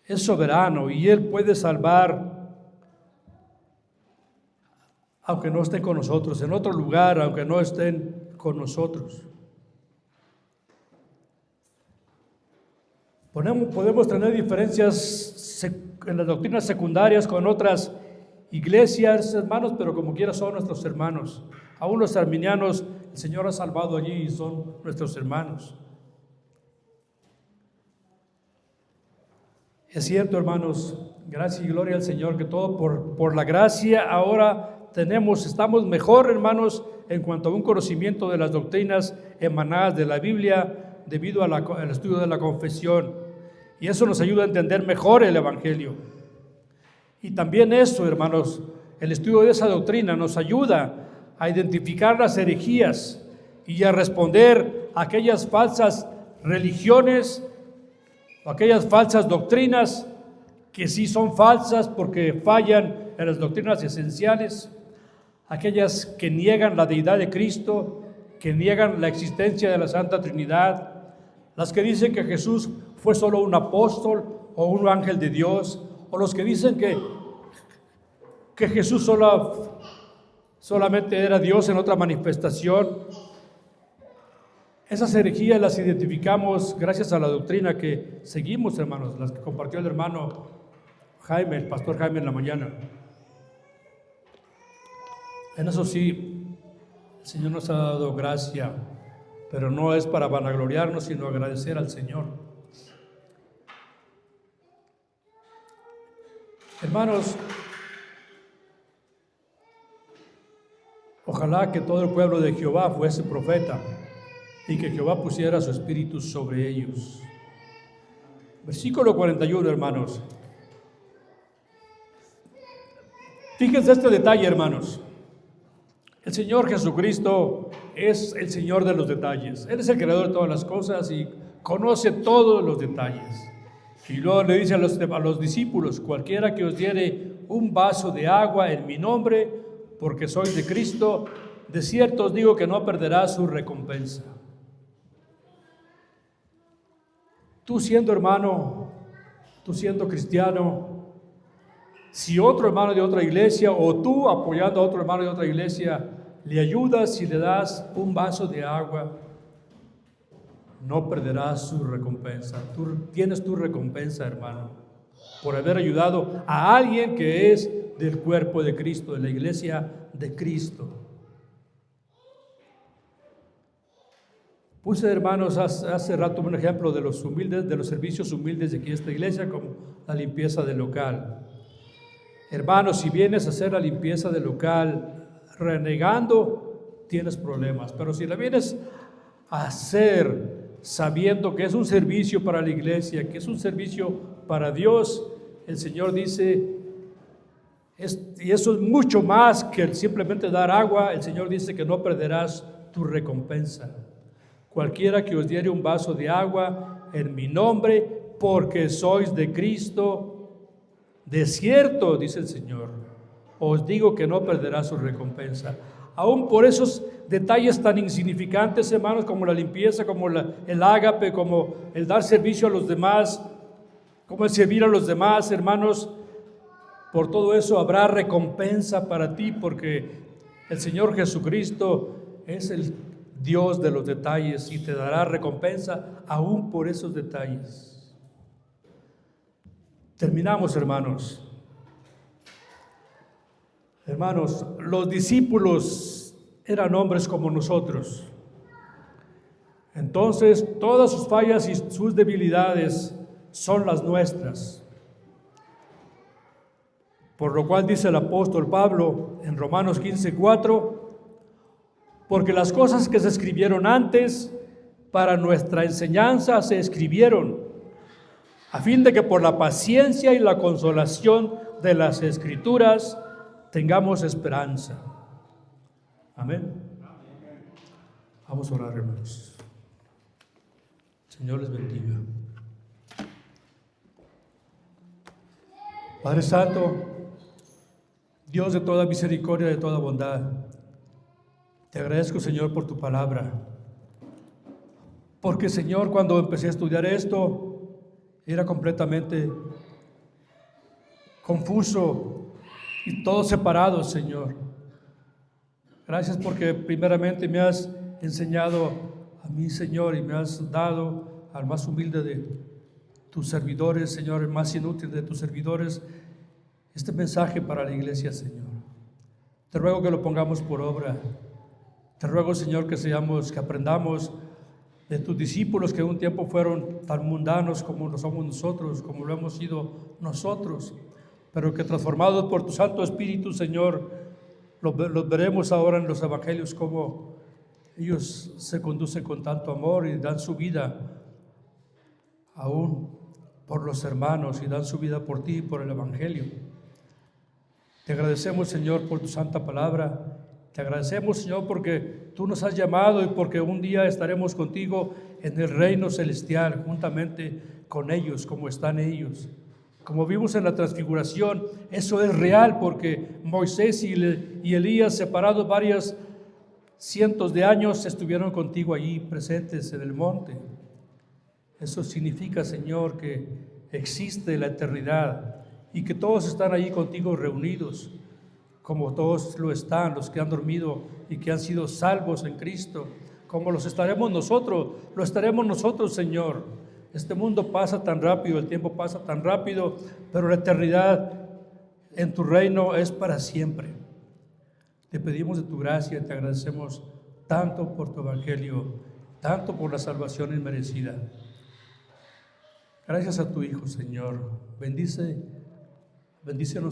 [SPEAKER 1] es soberano y Él puede salvar aunque no esté con nosotros, en otro lugar, aunque no estén con nosotros. Podemos tener diferencias en las doctrinas secundarias con otras iglesias, hermanos, pero como quiera son nuestros hermanos. Aún los arminianos, el Señor ha salvado allí y son nuestros hermanos. Es cierto, hermanos, gracia y gloria al Señor, que todo por la gracia ahora estamos mejor, hermanos, en cuanto a un conocimiento de las doctrinas emanadas de la Biblia debido al estudio de la confesión. Y eso nos ayuda a entender mejor el Evangelio. Y también eso, hermanos, el estudio de esa doctrina nos ayuda a identificar las herejías y a responder a aquellas falsas religiones, o aquellas falsas doctrinas que sí son falsas porque fallan en las doctrinas esenciales, aquellas que niegan la deidad de Cristo, que niegan la existencia de la Santa Trinidad, las que dicen que Jesús fue solo un apóstol o un ángel de Dios, o los que dicen que Jesús solamente era Dios en otra manifestación. Esas herejías las identificamos gracias a la doctrina que seguimos, hermanos, las que compartió el hermano Jaime, el pastor Jaime en la mañana. En eso sí, el Señor nos ha dado gracia, pero no es para vanagloriarnos, sino agradecer al Señor. Hermanos, ojalá que todo el pueblo de Jehová fuese profeta y que Jehová pusiera su espíritu sobre ellos. Versículo 41, hermanos. Fíjense este detalle, hermanos. El Señor Jesucristo es el Señor de los detalles. Él es el creador de todas las cosas y conoce todos los detalles. Y luego le dice a los discípulos: cualquiera que os diere un vaso de agua en mi nombre, porque sois de Cristo, de cierto os digo que no perderá su recompensa. Tú siendo hermano, tú siendo cristiano, si otro hermano de otra iglesia o tú apoyando a otro hermano de otra iglesia le ayudas y le das un vaso de agua, no perderás su recompensa. Tú tienes tu recompensa, hermano, por haber ayudado a alguien que es del cuerpo de Cristo, de la iglesia de Cristo. Puse, hermanos, hace rato un ejemplo de los humildes, de los servicios humildes de aquí esta iglesia, como la limpieza del local. Hermanos, si vienes a hacer la limpieza del local renegando, tienes problemas, pero si la vienes a hacer sabiendo que es un servicio para la iglesia, que es un servicio para Dios, el Señor dice, y eso es mucho más que simplemente dar agua. El Señor dice que no perderás tu recompensa. Cualquiera que os diere un vaso de agua en mi nombre, porque sois de Cristo, de cierto, dice el Señor, os digo que no perderá su recompensa. Aún por esos detalles tan insignificantes, hermanos, como la limpieza, como el ágape, como el dar servicio a los demás, como el servir a los demás, hermanos, por todo eso habrá recompensa para ti, porque el Señor Jesucristo es el Dios de los detalles y te dará recompensa aún por esos detalles. Terminamos, hermanos. Hermanos, los discípulos eran hombres como nosotros. Entonces, todas sus fallas y sus debilidades son las nuestras. Por lo cual dice el apóstol Pablo en Romanos 15:4, porque las cosas que se escribieron antes para nuestra enseñanza se escribieron, a fin de que por la paciencia y la consolación de las Escrituras tengamos esperanza. Amén. Vamos a orar, hermanos. Señor les bendiga. Padre Santo, Dios de toda misericordia, de toda bondad, te agradezco, Señor, por tu palabra. Porque, Señor, cuando empecé a estudiar esto, era completamente confuso y todo separado, Señor. Gracias porque primeramente me has enseñado a mí, Señor, y me has dado al más humilde de tus servidores, Señor, el más inútil de tus servidores, este mensaje para la iglesia, Señor. Te ruego que lo pongamos por obra. Te ruego, Señor, que aprendamos de tus discípulos que un tiempo fueron tan mundanos como lo somos nosotros, como lo hemos sido nosotros, pero que transformados por tu Santo Espíritu, Señor, los veremos ahora en los evangelios como ellos se conducen con tanto amor y dan su vida aún por los hermanos y dan su vida por ti y por el evangelio. Te agradecemos, Señor, por tu santa palabra. Te agradecemos, Señor, porque tú nos has llamado y porque un día estaremos contigo en el reino celestial, juntamente con ellos, como están ellos. Como vimos en la transfiguración, eso es real porque Moisés y Elías, separados varios cientos de años, estuvieron contigo allí presentes en el monte. Eso significa, Señor, que existe la eternidad y que todos están allí contigo reunidos, como todos lo están, los que han dormido y que han sido salvos en Cristo, como lo estaremos nosotros, Señor. Este mundo pasa tan rápido, el tiempo pasa tan rápido, pero la eternidad en tu reino es para siempre. Te pedimos de tu gracia, te agradecemos tanto por tu evangelio, tanto por la salvación inmerecida. Gracias a tu Hijo, Señor. Bendícenos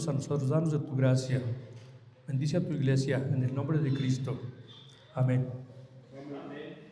[SPEAKER 1] a nosotros, danos de tu gracia. Bendice a tu iglesia en el nombre de Cristo. Amén.